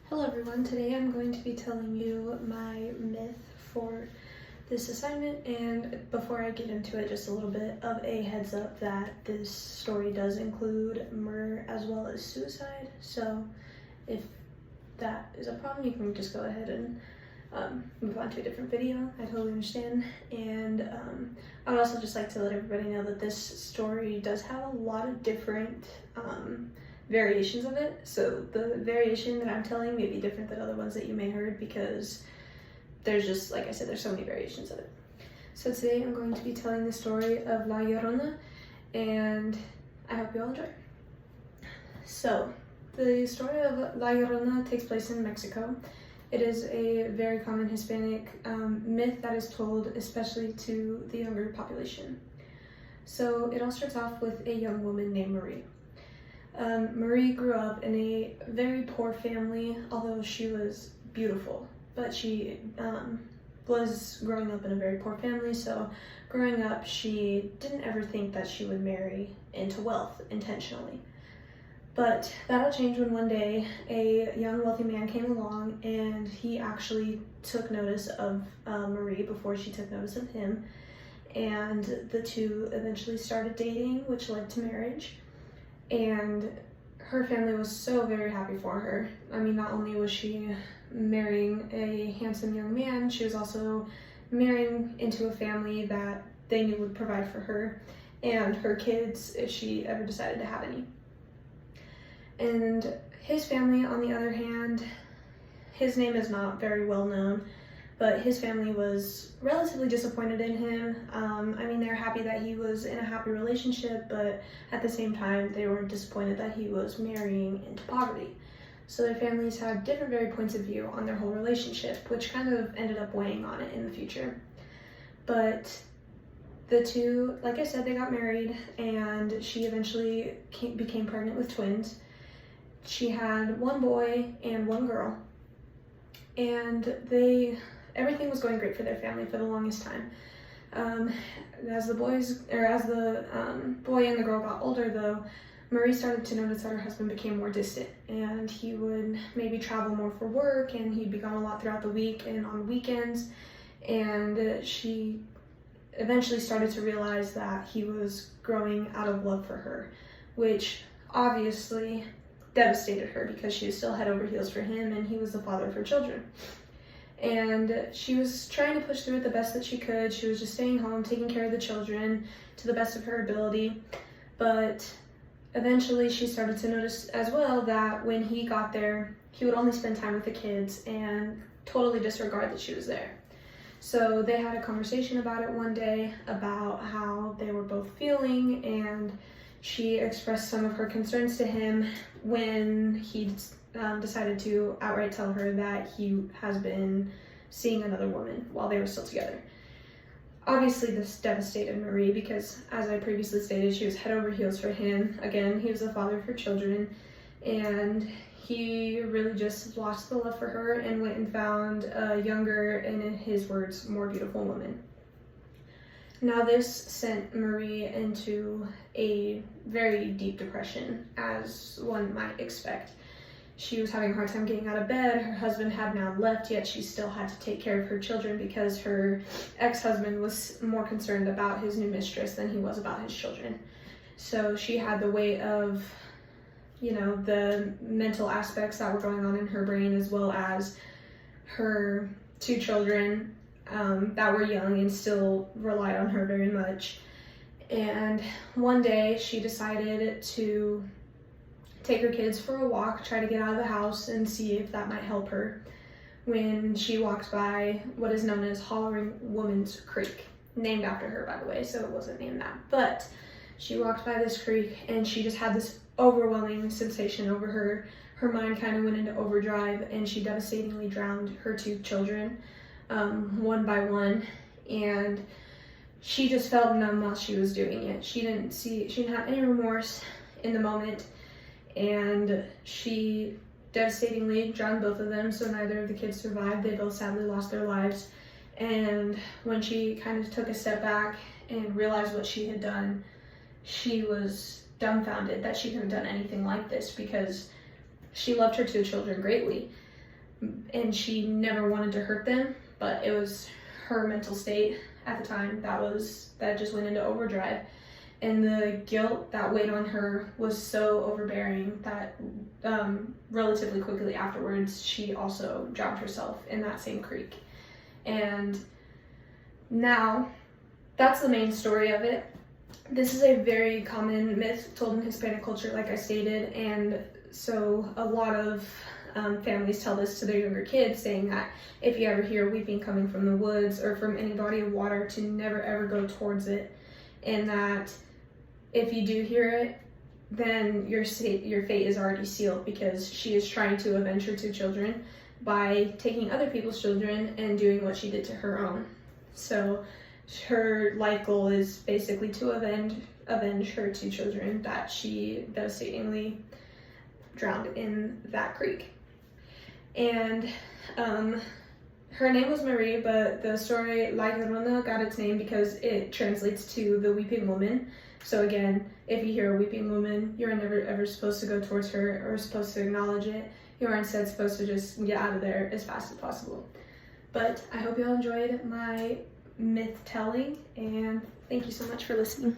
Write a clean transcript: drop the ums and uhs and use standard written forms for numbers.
Hello everyone, today I'm going to be telling you my myth for this assignment, and before I get into it, just a little bit of a heads up that this story does include murder as well as suicide, so if that is a problem you can just go ahead and move on to a different video. I totally understand. And I would also just like to let everybody know that this story does have a lot of different variations of it, so the variation that I'm telling may be different than other ones that you may heard because there's just, like I said, there's so many variations of it. So today I'm going to be telling the story of La Llorona, and I hope you all enjoy. So the story of La Llorona takes place in Mexico. It is a very common Hispanic myth that is told especially to the younger population. So it all starts off with a young woman named Marie. Marie grew up in a very poor family, although she was beautiful, but she was growing up in a very poor family, so growing up she didn't ever think that she would marry into wealth intentionally. But that'll change when one day a young wealthy man came along and he actually took notice of Marie before she took notice of him, and the two eventually started dating, which led to marriage. And her family was so very happy for her. I mean, not only was she marrying a handsome young man, she was also marrying into a family that they knew would provide for her and her kids if she ever decided to have any. And his family, on the other hand, his name is not very well known, but his family was relatively disappointed in him. I mean, they were happy that he was in a happy relationship, but at the same time, they were disappointed that he was marrying into poverty. So their families had different very points of view on their whole relationship, which kind of ended up weighing on it in the future. But the two, like I said, they got married, and she eventually became pregnant with twins. She had one boy and one girl, and everything was going great for their family for the longest time. As the boy and the girl got older, though, Marie started to notice that her husband became more distant, and he would maybe travel more for work, and he'd be gone a lot throughout the week and on weekends. And she eventually started to realize that he was growing out of love for her, which obviously devastated her because she was still head over heels for him, and he was the father of her children. And she was trying to push through it the best that she could. She was just staying home, taking care of the children to the best of her ability. But eventually she started to notice as well that when he got there, he would only spend time with the kids and totally disregard that she was there. So they had a conversation about it one day about how they were both feeling, and she expressed some of her concerns to him when he decided to outright tell her that he has been seeing another woman while they were still together. Obviously, this devastated Marie because, as I previously stated, she was head over heels for him. Again, he was the father of her children, and he really just lost the love for her and went and found a younger and, in his words, more beautiful woman. Now, this sent Marie into a very deep depression, as one might expect. She was having a hard time getting out of bed. Her husband had now left, yet she still had to take care of her children because her ex-husband was more concerned about his new mistress than he was about his children. So she had the weight of, the mental aspects that were going on in her brain, as well as her two children that were young and still relied on her very much. And one day she decided to take her kids for a walk, try to get out of the house and see if that might help her, when she walked by what is known as Hollering Woman's Creek, named after her, by the way, so it wasn't named that. But she walked by this creek and she just had this overwhelming sensation over her. Her mind kind of went into overdrive, and she devastatingly drowned her two children one by one, and she just felt numb while she was doing it. She didn't have any remorse in the moment, and she devastatingly drowned both of them, so neither of the kids survived. They both sadly lost their lives. And when she kind of took a step back and realized what she had done, she was dumbfounded that she could have done anything like this because she loved her two children greatly. and she never wanted to hurt them, but it was her mental state at the time that just went into overdrive. And the guilt that weighed on her was so overbearing that relatively quickly afterwards, she also drowned herself in that same creek. And now, that's the main story of it. This is a very common myth told in Hispanic culture, like I stated, and so a lot of families tell this to their younger kids, saying that if you ever hear weeping coming from the woods or from any body of water, to never ever go towards it, and that if you do hear it, then your fate is already sealed, because she is trying to avenge her two children by taking other people's children and doing what she did to her own. So her life goal is basically to avenge her two children that she devastatingly drowned in that creek. And her name was Marie, but the story La Llorona got its name because it translates to the weeping woman. So again, if you hear a weeping woman, you're never ever supposed to go towards her or supposed to acknowledge it. You are instead supposed to just get out of there as fast as possible. But I hope you all enjoyed my myth telling, and thank you so much for listening.